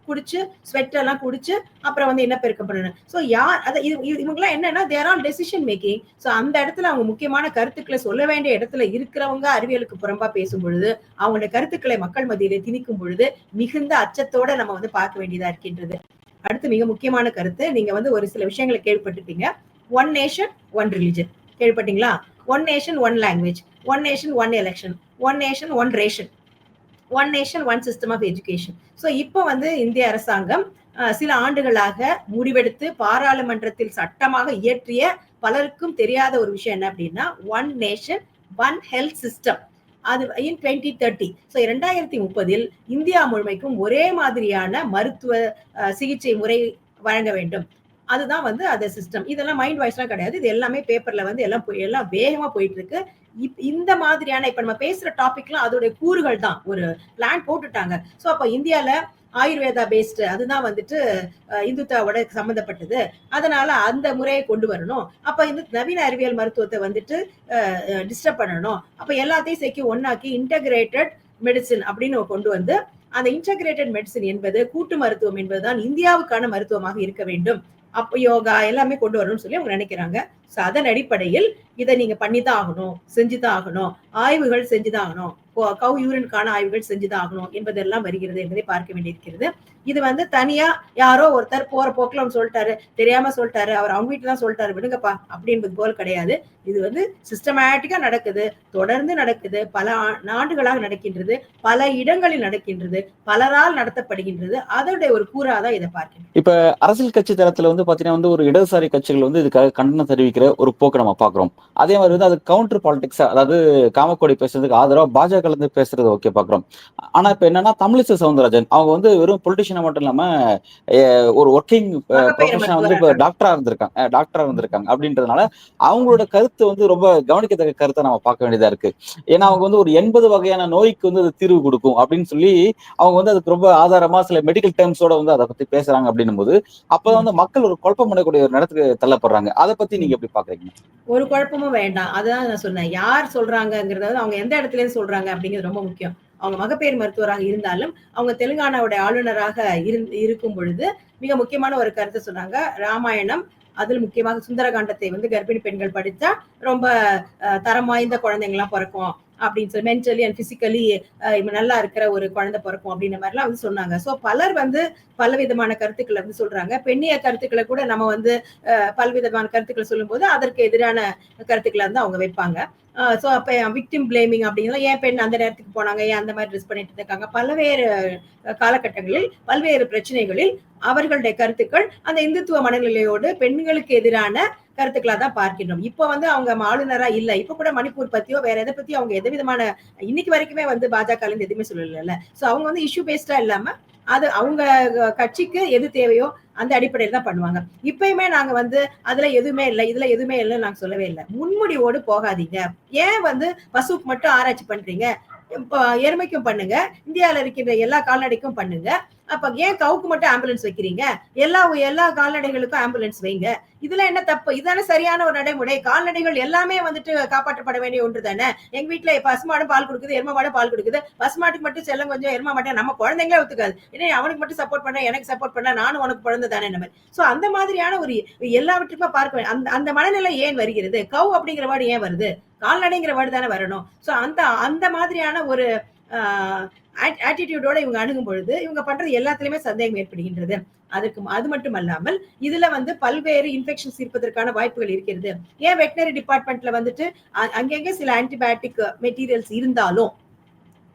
குடிச்சு ஸ்வெட் எல்லாம் குடிச்சு அப்புறம் வந்து இனப்பெருக்கம் பண்ணணும். சோ யார் இவங்கெல்லாம் என்னன்னா தேர் ஆன் டெசிஷன் மேக்கிங். சோ அந்த இடத்துல அவங்க முக்கியமான கருத்துக்களை சொல்ல வேண்டிய இடத்துல இருக்கிறவங்க அறிவியலுக்கு புறம்பா பேசும் பொழுது அவங்களுடைய கருத்துக்களை மக்கள் மத்தியிலே திணிக்கும் பொழுது மிகுந்த அச்சத்தோட நம்ம வந்து பார்க்க வேண்டியதா இருக்கின்றது. அடுத்து மிக முக்கியமான கருத்து, நீங்க வந்து ஒரு சில விஷயங்களை கேள்விப்பட்டிருப்பீங்க. ஒன் நேஷன் ஒன் ரிலிஜன் கேள்விப்பட்டீங்களா? One nation one language, one nation one election, one nation one ration, one nation one system of education. So இப்போ வந்து இந்திய அரசாங்கம் சில ஆண்டுகளாக முடிவெடுத்து பாராளுமன்றத்தில் சட்டமாக இயற்றிய பலருக்கும் தெரியாத ஒரு விஷயம் என்ன அப்படின்னா one nation one health system. அது இன் 2030. ஸோ 2030 இந்தியா முழுமைக்கும் ஒரே மாதிரியான மருத்துவ சிகிச்சை முறை வழங்க வேண்டும். அதுதான் வந்து அந்த சிஸ்டம். இதெல்லாம் மைண்ட் வாய்ஸ்லாம் கிடையாது. இது எல்லாமே பேப்பர்ல வந்து எல்லாம் வேகமா போயிட்டு இருக்கு. இந்த மாதிரியான இப்ப நம்ம பேசுற டாபிக்லாம் அதோட கூறுகள் தான். ஒரு பிளான் போட்டுட்டாங்க. சோ அப்ப இந்தியால ஆயுர்வேதா பேஸ்ட் அதுதான் வந்துட்டு இந்துத்தாவோட சம்பந்தப்பட்டது. அதனால அந்த முறையை கொண்டு வரணும். அப்ப இந்த நவீன அறிவியல் மருத்துவத்தை வந்துட்டு டிஸ்டர்ப் பண்ணணும். அப்ப எல்லாத்தையும் சேர்க்கி ஒன்னாக்கி இன்டகிரேட்டட் மெடிசின் அப்படின்னு கொண்டு வந்து அந்த இன்டகிரேட்டட் மெடிசின் என்பது கூட்டு மருத்துவம் என்பதுதான் இந்தியாவுக்கான மருத்துவமாக இருக்க வேண்டும். அப்ப யோகா எல்லாமே கொண்டு வரணும்னு சொல்லி அவங்க நினைக்கிறாங்க. சோ அதன் அடிப்படையில் இதை நீங்க பண்ணிதான் ஆகணும், செஞ்சுதான் ஆகணும், ஆய்வுகள் செஞ்சுதான் ஆகணும், கவ் யூரினுக்கான ஆய்வுகள் செஞ்சுதான் ஆகணும் என்பதெல்லாம் வருகிறது என்பதை பார்க்க வேண்டியிருக்கிறது. இது வந்து தனியா யாரோ ஒருத்தர் போற போக்குல சொல்லிட்டாரு, தெரியாம சொல்லிட்டாரு, அவர் அவங்க வீட்டுல தான் சொல்லிட்டாரு, விடுங்கப்பா அப்படி என்பது போல் கிடையாது. இது வந்து சிஸ்டமேட்டிக்கா நடக்குது, தொடர்ந்து நடக்குது, பல ஆண்டுகளாக நடக்கின்றது, பல இடங்களில் நடக்கின்றது, பலரால் நடத்தப்படுகின்றது. அதோடைய ஒரு கூறாதான் இதை பார்க்கணும். இப்ப அரசியல் கட்சி தரத்துல வந்து பாத்தீங்கன்னா வந்து ஒரு இடதுசாரி கட்சிகள் வந்து இதுக்காக கண்டனம் தெரிவிக்கிற ஒரு போக்கு நம்ம பாக்குறோம். அதே மாதிரி வந்து அது கவுண்டர் பாலிடிக்ஸா, அதாவது காமக்கோடி பேசுறதுக்கு ஆதரவா பாஜக இருந்து பேசுறது ஓகே பாக்குறோம். ஆனா இப்ப என்னன்னா தமிழிசை சவுந்தரராஜன் அவங்க வந்து வெறும் பொலிட்டிஷியனா மட்டும் இல்லாம ஒரு ஒர்க்கிங் ப்ரொஃபஷனா வந்து இப்ப டாக்டரா இருந்திருக்காங்க அப்படின்றதுனால அவங்களோட கருத்து வந்து ரொம்ப கவனிக்கத்தக்க கருத்தை நம்ம பார்க்க வேண்டியதா இருக்கு. ஏன்னா அவங்க வந்து ஒரு 80 வகையான நோய்க்கு வந்து அது தீர்வு கொடுக்கும் அப்படின்னு சொல்லி அவங்க வந்து அதுக்கு ரொம்ப ஆதாரமா சில மெடிக்கல் டேர்ம்ஸோட வந்து அதை பத்தி பேசுறாங்க அப்படின்னும் போது அப்பதான் வந்து மக்கள் ஒரு குழப்பம் பண்ணக்கூடிய ஒரு இடத்துக்கு தள்ளப்படுறாங்க. அதை பத்தி நீங்க எப்படி பாக்குறீங்க? ஒரு குழப்பமும் வேண்டாம். அதான் நான் சொன்னேன். யார் சொல்றாங்கங்கிறத அவங்க எந்த இடத்துல இருந்து சொல்றாங்க அப்படிங்கிறது ரொம்ப முக்கியம். அவங்க மகப்பேறு மருத்துவராக இருந்தாலும் அவங்க தெலுங்கானாவுடைய ஆளுநராக இருக்கும் பொழுது மிக முக்கியமான ஒரு கருத்தை சொன்னாங்க. ராமாயணம் அதில் முக்கியமாக சுந்தரகாண்டத்தை வந்து கர்ப்பிணி பெண்கள் படித்தா ரொம்ப தரம் வாய்ந்த குழந்தைங்கலாம் பிறக்கும் அப்படின்னு சொல்லி மென்டலி அண்ட் பிசிக்கலி நல்லா இருக்கிற ஒரு குழந்தை பிறக்கும் அப்படின்ற மாதிரிலாம் வந்து சொன்னாங்க. ஸோ பலர் வந்து பலவிதமான கருத்துக்களை வந்து சொல்றாங்க. பெண்ணிய கருத்துக்களை கூட நம்ம வந்து பல்விதமான கருத்துக்களை சொல்லும் போது அதற்கு எதிரான கருத்துக்களை வந்து அவங்க வைப்பாங்க. ஸோ அப்ப விக்டிம் பிளேமிங் அப்படிங்கிற ஏன் பெண் அந்த நேரத்துக்கு போனாங்க, ஏன் அந்த மாதிரி ட்ரெஸ் பண்ணிட்டு இருக்காங்க, பல்வேறு காலகட்டங்களில் பல்வேறு பிரச்சனைகளில் அவர்களுடைய கருத்துக்கள் அந்த இந்துத்துவ மனநிலையோடு பெண்களுக்கு எதிரான கருத்துக்களா தான் பார்க்கின்றோம். இப்ப வந்து அவங்க ஆளுநரா இல்ல. இப்ப கூட மணிப்பூர் பத்தியோ வேற எதை பத்தியோ அவங்க எந்த விதமான இன்னைக்கு வரைக்குமே வந்து பாஜக எதுவுமே சொல்லல. சோ அவங்க வந்து இஷ்யூ பேஸ்டா இல்லாம அது அவங்க கட்சிக்கு எது தேவையோ அந்த அடிப்படையில் தான் பண்ணுவாங்க. இப்பயுமே நாங்க வந்து அதுல எதுவுமே இல்லை, இதுல எதுவுமே இல்லைன்னு நாங்க சொல்லவே இல்லை. முன்முடிவோடு போகாதீங்க. ஏன் வந்து பசுக்கு மட்டும் ஆராய்ச்சி பண்றீங்க? இப்போ எருமைக்கும் பண்ணுங்க, இந்தியாவில் இருக்கின்ற எல்லா கால்நடைக்கும் பண்ணுங்க. அப்ப ஏன் கவுக்கு மட்டும் ஆம்புலன்ஸ் வைக்கிறீங்க? எல்லா எல்லா கால்நடைகளுக்கும் ஆம்புலன்ஸ் வைங்க. இதுல என்ன தப்பு? இதானே சரியான ஒரு நடைமுறை. கால்நடைகள் எல்லாமே வந்துட்டு காப்பாற்றப்பட வேண்டிய ஒன்று தானே. எங்க வீட்டுல பசுமாடும் பால் கொடுக்குது, எரும மாடும் பால் கொடுக்குது. பசுமாட்டுக்கு மட்டும் செல்லம் கொஞ்சம், எரும மாட்டேன் நம்ம குழந்தைங்களே ஒத்துக்காது. ஏன்னா அவனுக்கு மட்டும் சப்போர்ட் பண்ண, எனக்கு சப்போர்ட் பண்ண, நானும் உனக்கு குழந்தை தானே நம்ம. சோ அந்த மாதிரியான ஒரு எல்லாவற்றுக்கும் பார்க்க அந்த அந்த மனநிலை ஏன் வருகிறது? கவ் அப்படிங்கிற வேர்டு ஏன் வருது? கால்நடைங்கிற வேர்டு தானே வரணும். சோ அந்த அந்த மாதிரியான ஒரு ஆட்டிடியூடோட இவங்க அணுகும் பொழுது இவங்க பண்றது எல்லாத்துலயுமே சந்தேகம் ஏற்படுகின்றது. அது மட்டும் அல்லாமல் இதுல வந்து பல்வேறு இன்ஃபெக்ஷன்ஸ் இருப்பதற்கான வாய்ப்புகள் இருக்கிறது. ஏன் வெட்டினரி டிபார்ட்மெண்ட்ல வந்துட்டு அங்கங்க சில ஆன்டிபயோட்டிக் மெட்டீரியல்ஸ் இருந்தாலும்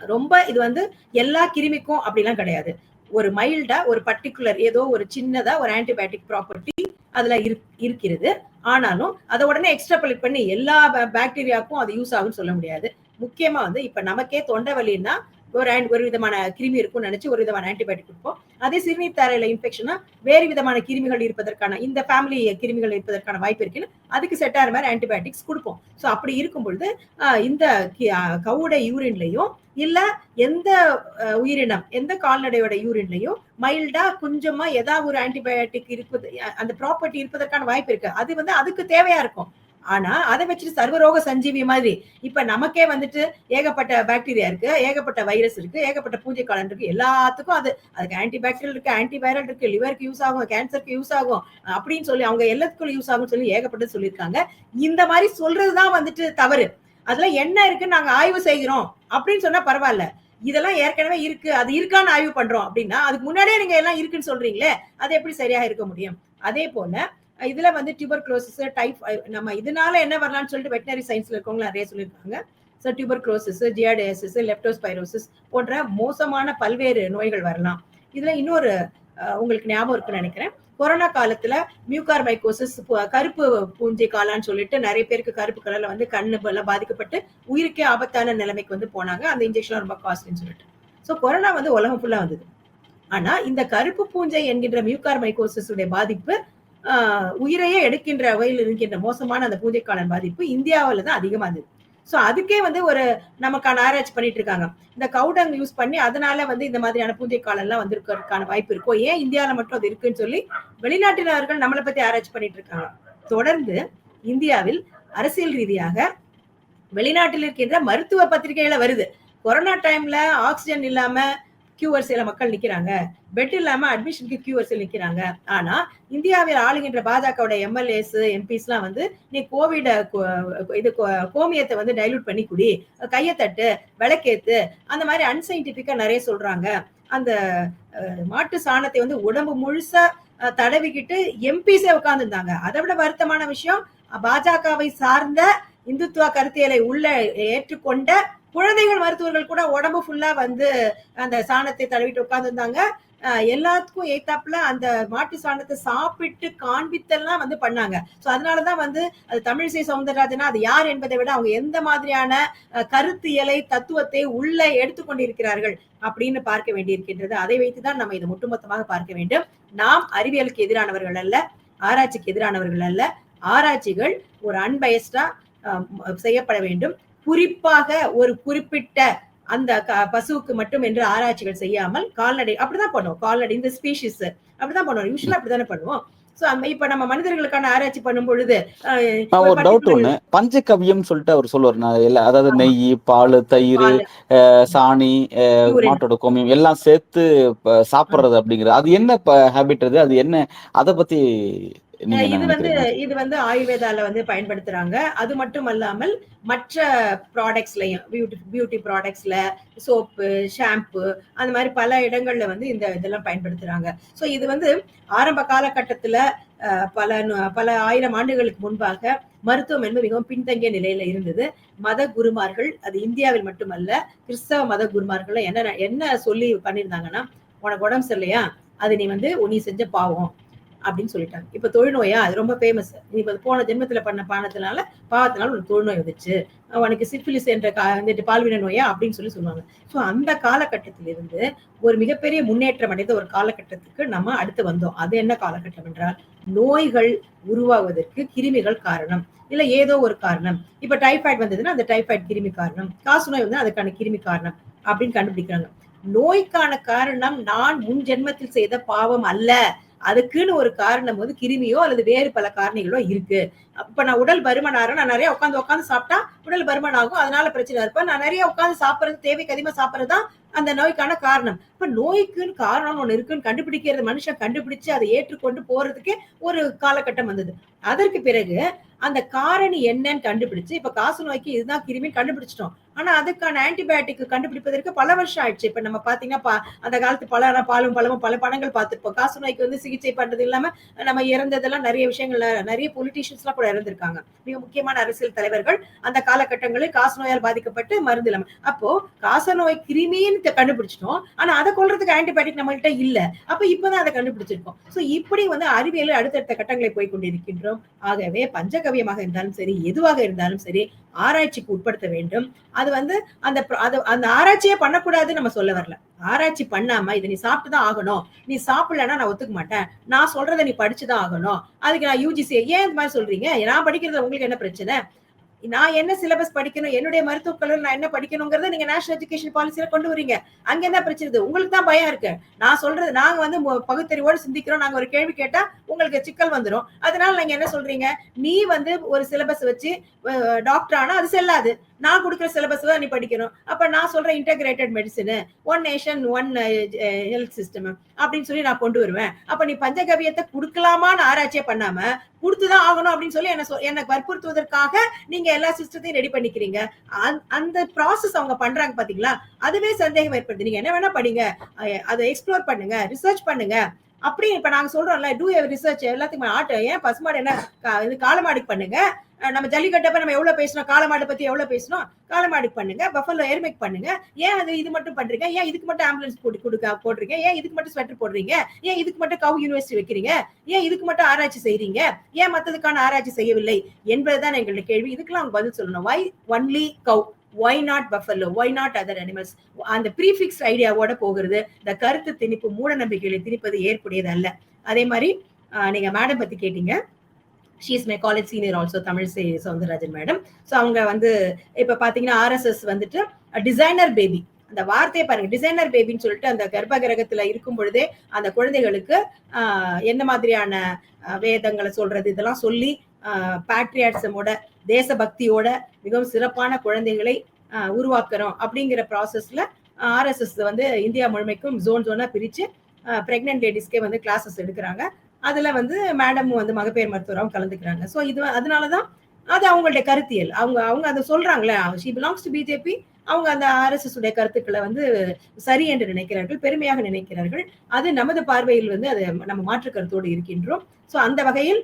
ரொம்ப இது வந்து எல்லா கிருமிக்கும் அப்படிலாம் கிடையாது. ஒரு மைல்டா ஒரு பர்டிகுலர் ஏதோ ஒரு சின்னதா ஒரு ஆன்டிபயோட்டிக் ப்ராப்பர்ட்டி அதுல இருக்கிறது. ஆனாலும் அதை உடனே எக்ஸ்ட்ராபுலேட் பண்ணி எல்லா பாக்டீரியாவுக்கும் அது யூஸ் ஆகும்னு சொல்ல முடியாது. முக்கியமா வந்து இப்ப நமக்கே தொண்டை வலின்னா ஒரு விதமான கிருமி இருக்கும்னு நினைச்சு ஒரு விதமான ஆன்டிபயோட்டிக் கொடுப்போம். அதே சிறுநீர் தாரையில இன்ஃபெக்ஷனா வேறு விதமான கிருமிகள் இருப்பதற்கான இந்த ஃபேமிலி கிருமிகள் இருப்பதற்கான வாய்ப்பு இருக்குன்னு அதுக்கு செட் ஆகிற மாதிரி ஆன்டிபயோட்டிக்ஸ் கொடுப்போம். ஸோ அப்படி இருக்கும் பொழுது இந்த கவுட யூரின்லையும் இல்ல எந்த உயிரினம் எந்த கால்நடையோட யூரின்லையும் மைல்டா கொஞ்சமா ஏதாவது ஒரு ஆன்டிபயோட்டிக் இருப்பது அந்த ப்ராப்பர்ட்டி இருப்பதற்கான வாய்ப்பு இருக்கு. அது வந்து அதுக்கு தேவையா இருக்கும். ஆனா அதை வச்சுட்டு சர்வரோக சஞ்சீவி மாதிரி இப்ப நமக்கே வந்துட்டு ஏகப்பட்ட பாக்டீரியா இருக்கு, ஏகப்பட்ட வைரஸ் இருக்கு, ஏகப்பட்ட பூஞ்சை காளான் இருக்கு. எல்லாத்துக்கும் அதுக்கு ஆன்டிபாக்டீரியல் இருக்கு, ஆன்டிவைரல் இருக்கு, லிவருக்கு யூஸ் ஆகும், கேன்சருக்கு யூஸ் ஆகும் அப்படின்னு சொல்லி அவங்க எல்லாத்துக்கும் யூஸ் ஆகும் சொல்லி ஏகப்பட்டது சொல்லியிருக்காங்க. இந்த மாதிரி சொல்றதுதான் வந்துட்டு தவறு. அதுல என்ன இருக்குன்னு நாங்க ஆய்வு செய்கிறோம் அப்படின்னு சொன்னா பரவாயில்ல. இதெல்லாம் ஏற்கனவே இருக்கு, அது இருக்கான்னு ஆய்வு பண்றோம் அப்படின்னா அதுக்கு முன்னாடியே நீங்க எல்லாம் இருக்குன்னு சொல்றீங்களே, அது எப்படி சரியாக இருக்க முடியும்? அதே போல இதுல வந்து டியூபர்குலோசிஸ், நம்ம இதனால என்ன வரலாம்னு சொல்லிட்டு வெட்டினரி சயின்ஸ்ல இருக்கவங்க நிறைய சொல்லியிருக்காங்க. ஸோ டியூபர்குலோசிஸ், ஜியார்டியாசிஸ், லெப்டோஸ்பைரோசிஸ் போன்ற மோசமான பல்வேறு நோய்கள் வரலாம். இதுல இன்னொரு உங்களுக்கு ஞாபகம் இருக்குன்னு நினைக்கிறேன், கொரோனா காலத்துல மியூகார்மைகோசிஸ், கருப்பு பூஞ்சை காளான்னு சொல்லிட்டு நிறைய பேருக்கு கருப்பு கலர்ல வந்து கண்ணு எல்லாம் பாதிக்கப்பட்டு உயிருக்கே ஆபத்தான நிலைமைக்கு வந்து போனாங்க. அந்த இன்ஜெக்ஷன் ரொம்ப காஸ்ட்லின்னு சொல்லிட்டு. ஸோ கொரோனா வந்து உலகம் ஃபுல்லா வந்தது. ஆனா இந்த கருப்பு பூஞ்சை என்கின்ற மியூகார்மைகோசிஸ் உடைய பாதிப்பு உயிரையே எடுக்கின்ற வகையில் இருக்கின்ற மோசமான அந்த பூஞ்சை காளான் பாதிப்பு இந்தியாவில தான் அதிகமா இருந்தது. சோ அதுக்கே வந்து ஒரு நமக்கான ஆராய்ச்சி பண்ணிட்டு இருக்காங்க. இந்த கவுடங் யூஸ் பண்ணி அதனால வந்து இந்த மாதிரியான பூஞ்சை காளான் எல்லாம் வந்திருக்கிறதுக்கான வாய்ப்பு இருக்கோ, ஏன் இந்தியாவில மட்டும் அது இருக்குன்னு சொல்லி வெளிநாட்டினர்கள் நம்மளை பத்தி ஆராய்ச்சி பண்ணிட்டு இருக்காங்க. தொடர்ந்து இந்தியாவில் அரசியல் ரீதியாக வெளிநாட்டில் இருக்கின்ற மருத்துவ பத்திரிகைகளை வருது. கொரோனா டைம்ல ஆக்சிஜன் இல்லாம கியூ வரிசையில மக்கள் நிக்கிறாங்க, பெட் இல்லாம அட்மிஷனுக்கு கியூ வரிசையில் நிக்கிறாங்க. ஆனா இந்தியாவில் ஆளுகின்ற பாஜக எம்எல்ஏஸ் எம்பிஸ் எல்லாம் வந்து நீ கோவிட இது கோமியத்தை வந்து டைலூட் பண்ணி குடி, கையத்தட்டு, விளக்கேத்து, அந்த மாதிரி அன்சைன்டிபிக்கா நிறைய சொல்றாங்க. அந்த மாட்டு சாணத்தை வந்து உடம்பு முழுசா தடவிக்கிட்டு எம்பிஸே உட்கார்ந்து இருந்தாங்க. அதை விட வருத்தமான விஷயம், பாஜகவை சார்ந்த இந்துத்துவ கருத்தியலை உள்ள ஏற்றுக்கொண்ட குழந்தைகள் மருத்துவர்கள் கூட உடம்பு ஃபுல்லா வந்து அந்த சாணத்தை தடவிட்டு உட்கார்ந்து இருந்தாங்க. எல்லாத்துக்கும் ஏத்தாப்புல அந்த மாட்டு சாணத்தை சாப்பிட்டு காண்பித்தெல்லாம் வந்து பண்ணாங்க. சோ அதனாலதான் வந்து அது தமிழிசை சவுந்தரராஜனா அது யார் என்பதை விட அவங்க எந்த மாதிரியான கருத்தியலை தத்துவத்தை உள்ள எடுத்துக்கொண்டிருக்கிறார்கள் அப்படின்னு பார்க்க வேண்டியிருக்கின்றது. அதை வைத்துதான் நம்ம இதை ஒட்டுமொத்தமாக பார்க்க வேண்டும். நாம் அறிவியலுக்கு எதிரானவர்கள் அல்ல, ஆராய்ச்சிக்கு எதிரானவர்கள் அல்ல. ஆராய்ச்சிகள் ஒரு அன்பயஸ்டா செய்யப்பட வேண்டும். குறிப்பாக ஒரு குறிப்பிட்ட அந்த பசுவுக்கு மட்டும் என்று ஆராய்ச்சிகள் செய்யாமல் கால்நடை அப்படிதான் பண்ணுவோம். கால்நடை இந்த ஸ்பீஷிஸ் அப்படிதான் பண்ணுவோம். யூஸ்வலா அப்படித்தானே பண்ணுவோம். இப்ப நம்ம மனிதர்களுக்கான ஆராய்ச்சி பண்ணும் பொழுது ஒரு டவுட் ஒண்ணு, பஞ்சகவ்யம் சொல்லிட்டு அவர் சொல்லுவார். அதாவது நெய், பால், தயிர், சாணி, மாட்டோட கோமியம் எல்லாம் சேர்த்து சாப்பிடுறது அப்படிங்கிறது அது என்ன ஹேபிட்? அது என்ன? அதை பத்தி இது வந்து ஆயுர்வேதால வந்து பயன்படுத்துறாங்க. அது மட்டும் அல்லாமல் மற்ற ப்ராடக்ட்ஸ்லயும் பியூட்டி ப்ராடக்ட்ஸ்ல சோப்பு, ஷாம்பு, அந்த மாதிரி பல இடங்கள்ல வந்து இந்த இதெல்லாம் பயன்படுத்துறாங்க. சோ இது வந்து ஆரம்ப காலகட்டத்துல பல ஆயிரம் ஆண்டுகளுக்கு முன்பாக மருத்துவம் என்பது மிகவும் பின்தங்கிய நிலையில இருந்தது. மத குருமார்கள், அது இந்தியாவில் மட்டுமல்ல, கிறிஸ்தவ மத குருமார்கள் என்ன சொல்லி பண்ணியிருந்தாங்கன்னா, உனக்கு உடம்பு சரியில்லையா, அது நீ செஞ்ச பாவம், அப்படின்னு சொல்லிட்டாங்க. இப்ப தொழுநோயா அது ரொம்ப ஃபேமஸ். இப்ப போன ஜென்மத்துல பண்ண பாவத்தினால ஒரு தொழுநோய் வந்துச்சு, உனக்கு சிஃபிலிஸ் என்ற வந்துட்டு பால்வினை நோயா அப்படின்னு சொல்லுவாங்க. ஸோ அந்த காலகட்டத்திலிருந்து ஒரு மிகப்பெரிய முன்னேற்றம் அடைந்த ஒரு காலகட்டத்துக்கு நம்ம அடுத்து வந்தோம். அது என்ன காலகட்டம் என்றால், நோய்கள் உருவாவதற்கு கிருமிகள் காரணம், இல்ல ஏதோ ஒரு காரணம். இப்ப டைபாய்டு வந்ததுன்னா அந்த டைபாய்டு கிருமி காரணம், காசநோய் வந்து அதுக்கான கிருமி காரணம் அப்படின்னு கண்டுபிடிக்கிறாங்க. நோய்க்கான காரணம் நான் முன் ஜென்மத்தில் செய்த பாவம் அல்ல. அதுக்குன்னு ஒரு காரணம் வந்து கிருமியோ அல்லது வேறு பல காரணிகளோ இருக்கு. அப்ப நான் உடல் பருமன் ஆறேன், நான் நிறைய உட்காந்து சாப்பிட்டா உடல் பருமன் ஆகும், அதனால பிரச்சனை இருப்பேன். நான் நிறைய உட்காந்து சாப்பிடுறது, தேவைக்கு அதிகமா சாப்பிடுறதுதான் அந்த நோய்க்கான காரணம். இப்ப நோய்க்குன்னு காரணம் ஒண்ணு இருக்குன்னு கண்டுபிடிக்கிறது, மனுஷன் கண்டுபிடிச்சு அதை ஏற்றுக்கொண்டு போறதுக்கே ஒரு காலகட்டம் வந்தது. அதற்கு பிறகு அந்த காரணி என்னன்னு கண்டுபிடிச்சு, இப்ப காச நோய்க்கு இதுதான் கிருமின்னு கண்டுபிடிச்சிட்டோம். ஆனா அதுக்கான ஆன்டிபயோட்டிக் கண்டுபிடிப்பதற்கு பல வருஷம் ஆயிடுச்சு. இப்ப நம்ம பாத்தீங்கன்னா அந்த காலத்து பாலும் பழமும் பல படங்கள் பார்த்திருப்போம். காச நோய்க்கு வந்து சிகிச்சை பண்றது இல்லாம நம்ம இறந்ததெல்லாம் நிறைய விஷயங்கள்ல நிறைய பொலிட்டீஷியன்ஸ் எல்லாம் கூட இறந்திருக்காங்க. மிக முக்கியமான அரசியல் தலைவர்கள் அந்த காலகட்டங்களில் காச நோயால் பாதிக்கப்பட்டு மருந்து இல்லாம. அப்போ காச நோய் கிருமின்னு கண்டுபிடிச்சிட்டோம். ஆனா அதை கொல்றதுக்கு ஆன்டிபயோட்டிக் நம்ம கிட்ட இல்ல. அப்ப இப்பதான் அதை கண்டுபிடிச்சிருக்கோம். சோ இப்படி வந்து அறிவியல் அடுத்தடுத்த கட்டங்களை போய் கொண்டிருக்கின்றோம். ஆகவே பஞ்சகவியமாக இருந்தாலும் சரி, எதுவாக இருந்தாலும் சரி, ஆராய்ச்சிக்கு உட்படுத்த வேண்டும். அது வந்து அந்த ஆராய்ச்சியே பண்ணக்கூடாதுன்னு நம்ம சொல்ல வரல. ஆராய்ச்சி பண்ணாம இதை நீ சாப்பிட்டுதான் ஆகணும், நீ சாப்பிடலன்னா நான் ஒத்துக்க மாட்டேன், நான் சொல்றதை நீ படிச்சுதான் ஆகணும், அதுக்கு நான் யூஜிசி ஏன் இந்த மாதிரி சொல்றீங்க, நான் படிக்கிறது உங்களுக்கு என்ன பிரச்சனை, நான் என்ன சிலபஸ் படிக்கணும், என்னுடைய மருத்துவக் கல்லூரி நான் என்ன படிக்கணுங்கிறத நீங்க நேஷனல் எஜுகேஷன் பாலிசியில கொண்டு வரீங்க. அங்க என்ன பிரச்சனை, உங்களுக்கு தான் பயம் இருக்கு. நான் சொல்றது, நாங்க வந்து பகுத்தறிவோடு சிந்திக்கிறோம், நாங்க ஒரு கேள்வி கேட்டா உங்களுக்கு சிக்கல் வந்துடும். அதனால நீங்க என்ன சொல்றீங்க, நீ வந்து ஒரு சிலபஸ் வச்சு டாக்டர் ஆனா அது செல்லாது, நான் கொடுக்குற சிலபஸ் தான் நீ படிக்கணும். அப்ப நான் சொல்ற integrated medicine, one nation one health system அப்படின்னு சொல்லி நான் கொண்டு வருவேன். அப்ப நீ பஞ்சகவியத்தை கொடுக்கலாமான்னு ஆராய்ச்சியே பண்ணாம கொடுத்துதான் ஆகணும் அப்படின்னு சொல்லி என்ன வற்புறுத்துவதற்காக நீங்க எல்லா சிஸ்டத்தையும் ரெடி பண்ணிக்கிறீங்க. அந்த ப்ராசஸ் அவங்க பண்றாங்க பாத்தீங்களா, அதுவே சந்தேகம் ஏற்படுது. நீங்க என்ன வேணா படிங்க, அதை எக்ஸ்ப்ளோர் பண்ணுங்க, ரிசர்ச் பண்ணுங்க. அப்படி இப்ப நாங்க சொல்றோம்ல, டூ ரிசர்ச் எல்லாத்துக்கும். ஏன் பசுமாடு என்ன காளமாடுக்கு பண்ணுங்க, நம்ம ஜல்லிக்கட்டப்ப நம்ம எவ்வளவு பேசணும், காளமாடு பத்தி எவ்வளவு பேசணும், காளமாடுக்கு பண்ணுங்க, பஃபலோ எருமைக்கு பண்ணுங்க. ஏன் இது மட்டும் பண்றீங்க, ஏன் இதுக்கு மட்டும் ஆம்புலன்ஸ் போடுறீங்க, ஏன் இதுக்கு மட்டும் ஸ்வெட்டர் போடுறீங்க, ஏன் இதுக்கு மட்டும் கவ் யூனிவர்சிட்டி வைக்கிறீங்க, ஏன் இதுக்கு மட்டும் ஆராய்ச்சி செய்றீங்க, ஏன் மத்ததுக்கான ஆராய்ச்சி செய்யவில்லை என்பதுதான் எங்களுடைய கேள்வி. இதுக்கெல்லாம் அவங்க பதில் சொல்லணும். Why only cow, why not buffalo, why not other animals? அந்த ப்ரீஃபிக்ஸ் ஐடியாவோட போகிறது. இந்த கருத்து திணிப்பு, மூட நம்பிக்கைகளை திணிப்பது ஏற்புடையது அல்ல. அதே மாதிரி நீங்க மேடம் பத்தி கேட்டீங்க. she is my college senior also, Tamilisai Soundararajan madam. So அவங்க வந்து இப்ப பாத்தீங்கன்னா RSS வந்துட்டு டிசைனர் பேபி, அந்த வார்த்தையை பாருங்க, டிசைனர் பேபின்னு சொல்லிட்டு அந்த கர்ப்ப கிரகத்துல இருக்கும் பொழுதே அந்த குழந்தைகளுக்கு என்ன மாதிரியான வேதங்களை சொல்றது இதெல்லாம் சொல்லி பேட்ரியாட்டிசமோட, தேசபக்தியோட மிகவும் சிறப்பான குழந்தைகளை உருவாக்குறோம் அப்படிங்கிற ப்ராசஸ்ல RSS வந்து இந்தியா முழுமைக்கும் ஜோனா பிரிச்சு பிரெக்னன்ட் லேடிஸ்க்கே வந்து கிளாஸஸ் எடுக்கிறாங்க. அதுல வந்து மேடம் வந்து மகப்பேறு மருத்துவராகவும் கலந்துக்கிறாங்க. ஸோ இது அதனாலதான் அது அவங்களுடைய கருத்தியல். அவங்க அதை சொல்றாங்களே, she belongs to BJP. அவங்க அந்த RSS உடைய கருத்துக்களை வந்து சரி என்று நினைக்கிறார்கள், பெருமையாக நினைக்கிறார்கள். அது நமது பார்வையில் வந்து அது நம்ம மாற்று கருத்தோடு இருக்கின்றோம். ஸோ அந்த வகையில்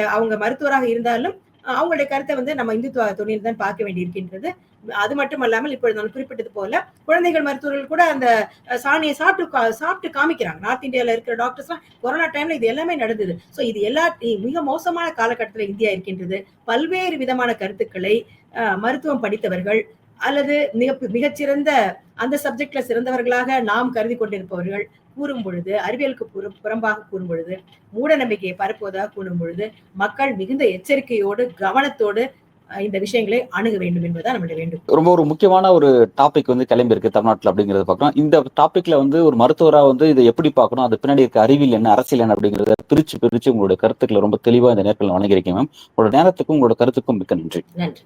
அவங்க மருத்துவராக இருந்தாலும் அவங்களுடைய கருத்தை வந்து நம்ம இந்துத்துவ துணியில் தான் பார்க்க வேண்டி இருக்கின்றது. அது மட்டும் அல்லாமல் இப்பொழுது நான் குறிப்பிட்டது போல குழந்தைகள் மருத்துவர்கள் கூட அந்த சாணியை சாப்பிட்டு காமிக்கிறாங்க. நார்த் இந்தியாவில் இருக்கிற டாக்டர்ஸ் எல்லாம் கொரோனா டைம்ல இது எல்லாமே நடந்தது. ஸோ இது மிக மோசமான காலகட்டத்தில் இந்தியா இருக்கின்றது. பல்வேறு விதமான கருத்துக்களை மருத்துவம் படித்தவர்கள் அல்லது மிகச்சிறந்த அந்த சப்ஜெக்ட்ல சிறந்தவர்களாக நாம் கருதி கொண்டிருப்பவர்கள் கூறும் பொழுது, அறிவியலுக்கு புறம்பாக கூறும் பொழுது, மூட நம்பிக்கையை பரப்புவதாக கூறும் பொழுது, மக்கள் மிகுந்த எச்சரிக்கையோடு கவனத்தோடு இந்த விஷயங்களை அணுக வேண்டும் என்பதுதான் நம்மளுடைய வேண்டும். ரொம்ப ஒரு முக்கியமான ஒரு டாபிக் வந்து கிளம்பி இருக்கு தமிழ்நாட்டில் அப்படிங்கறத பார்க்கணும். இந்த டாபிக்ல வந்து ஒரு மருத்துவரா வந்து இதை எப்படி பார்க்கணும், அது பின்னாடி இருக்க அறிவியல் என்ன, அரசியல் என்ன அப்படிங்கறத பிரிச்சு உங்களுடைய கருத்துக்களை ரொம்ப தெளிவா இந்த நேரத்தில் வழங்கியிருக்கேன் மேம். உங்களோட நேரத்துக்கும் உங்களோட கருத்துக்கும் மிக்க நன்றி. நன்றி.